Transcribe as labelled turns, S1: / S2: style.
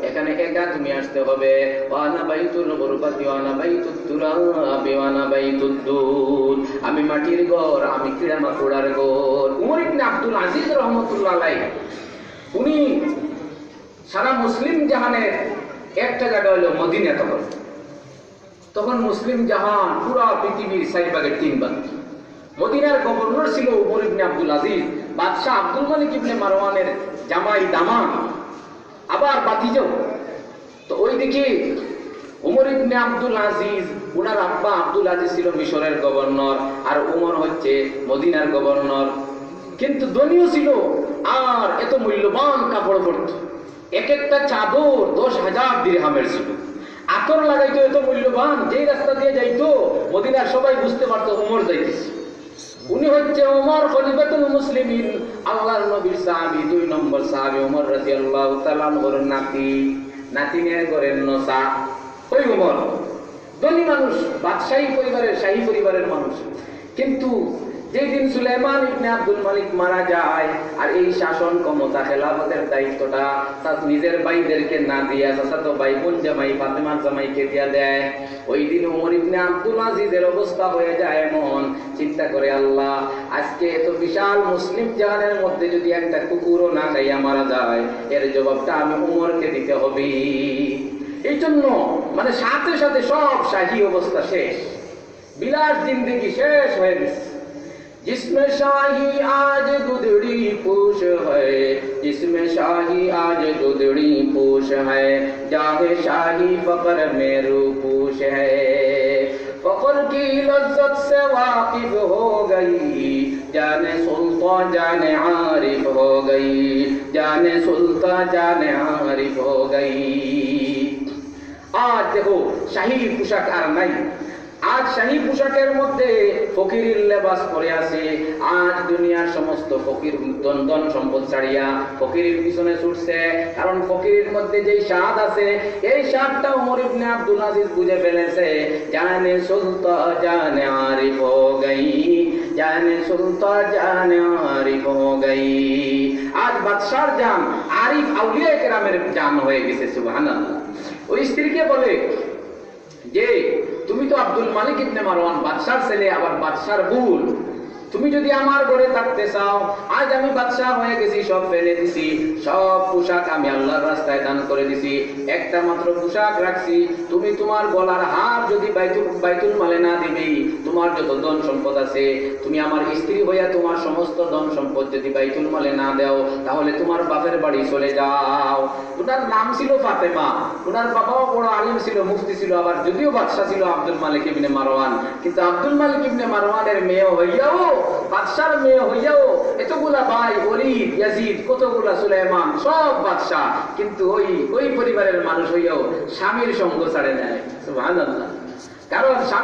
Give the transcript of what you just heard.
S1: এখানে একা তুমি আসতে হবে। ওয়ানা বাইতুল গুরবাতি ওয়ানা বাইতুত তুরাবি ওয়ানা বাইতুদ দুদ, আমি মাটির ঘর, আমি কিড়া মাকুড়ার ঘর। উমর ইবনে আব্দুল আজিজ রাহমাতুল্লাহ আলাইহি উনি সারা মুসলিম জাহানের একটা জায়গা হলো মদিনা। তখন মুসলিম জাহান পুরা পৃথিবীর 4/3 মদিনার গভর্নর ছিল উমর ইবনে আব্দুল আজিজ। বাদশাহ আব্দুল মালিক ইবনে মারওয়ানের জামাই দামান, আবার বাতিজাও। তো ওইদিকে উমর ইবনে আব্দুল আজিজ, উনার আব্বা আব্দুল আজিজ ছিল মিশরের গভর্নর, আর উমর হচ্ছে মদিনার গভর্নর। কিন্তু ধনীও ছিল, আর এত মূল্যবান কাপড় পরত। এক একটা চাদর 10,000 দিরহামের ছিল। আতর লাগাইতো এত মূল্যবান, যেই রাস্তা দিয়ে যাইতো মদিনার সবাই বুঝতে পারতো উমর যাইতেছে। উনি হচ্ছে ওমর খলিফাতুল মুসলিমিন, আল্লাহর নবীর সাহাবী, 2 নম্বর সাহাবী ওমর রাদিয়াল্লাহু তাআলা আনহুর নাতিনের ঘরের নসা। ওই ওমর ধনী মানুষ, বাদশাহী পরিবারের, শাহী পরিবারের মানুষ। কিন্তু যেই দিন সুলাইমান ইবনে আব্দুল মালিক মারা যায়, আর এই শাসন ক্ষমতা খেলাফতের দায়িত্বটা তার নিজের ভাইদেরকে না দিয়া চাচাতো ভাই বোন জামাই ফাতেমার জামাইকে দিয়া দেয়, ওই দিন ওমর ইবনে আব্দুল আজিজের অবস্থা হয়ে যায় এমন, চিন্তা করে আল্লাহ, আজকে এত বিশাল মুসলিম জাহানের মধ্যে যদি একটা কুকুরও না খাইয়া মারা যায়, এর জবাবটা আমি ওমরকে দিতে হবে। এই জন্য মানে সাথে সাথে সব শাহী অবস্থা শেষ, বিলাস জিন্দেগি শেষ হয়ে গেছে। जिसमें शाही आज गुदड़ी पूछ है, जिसमें शाही आज गुदड़ी पूछ है, जाहे शाही फकर में रूपूश है। फकर की लज्जत से वाकिफ हो गई, जाने सुल्तान जाने आरिफ हो गई, जाने सुल्तान जाने आरिफ हो गई। आज देखो शाही पोशाक আর নাই। আজ শাহী পোশাকের মধ্যে ফকিরের লেবাস পরে আছে। আজ দুনিয়ার সমস্ত ফকির ধন সম্পদ ছাড়িয়া ফকিরের পিছনে ছুটছে, কারণ ফকিরের মধ্যে যেই স্বাদ আছে, এই স্বাদটা ওমর ইবনে আব্দুল আজিজ বুঝে ফেলেছে। জানে সুলতান জানে আরিফ হো গই, জানে সুলতান জানে আরিফ হো গই। আজ বাদশার জান আরিফ আউলিয়া কেরামের জান হয়ে গেছে। সুবহানাল্লাহ। ওই স্ত্রীকে বলে যে তুমি তো আব্দুল মালিক ইবনে মারওয়ান, বাদশার ছেলে, আবার বাদশার বোন, তুমি যদি আমার ঘরে থাকতে চাও, আজ আমি বাদশা হয়ে গেছি, সব ফেলে দিছি, সব পোশাক আমি আল্লাহর রাস্তায় দান করে দিছি, একটা মাত্র পোশাক রাখছি, তুমি তোমার গলার হার যদি বাইতুল মালে না দিবি, তোমার যত ধন সম্পদ আছে, তুমি আমার স্ত্রী হইয়া তোমার সমস্ত ধন সম্পদ যদি বাইতুল মালে না দাও, তাহলে তোমার বাপের বাড়ি চলে যাও। ওনার নাম ছিল ফাতেমা, ওনার বাবাও বড় আলিম ছিল, মুফতি ছিল, আবার যদিও বাদশা ছিল আব্দুল মালিক ইবনে মারওয়ান, কিন্তু আব্দুল মালিক ইবনে মারওয়ানের মেয়ে হইয়াও, বাদশার মেয়ে হইয়াও এতগুলা ভাই, ওলিদ, ইয়াজিদ, কতগুলা সুলাইমান, সব বাদশা, কিন্তু ওই পরিবারের মানুষ হইয়াও স্বামীর সঙ্গ ছাড়ে নেয়। সুবহানাল্লাহ। কারণ স্বামী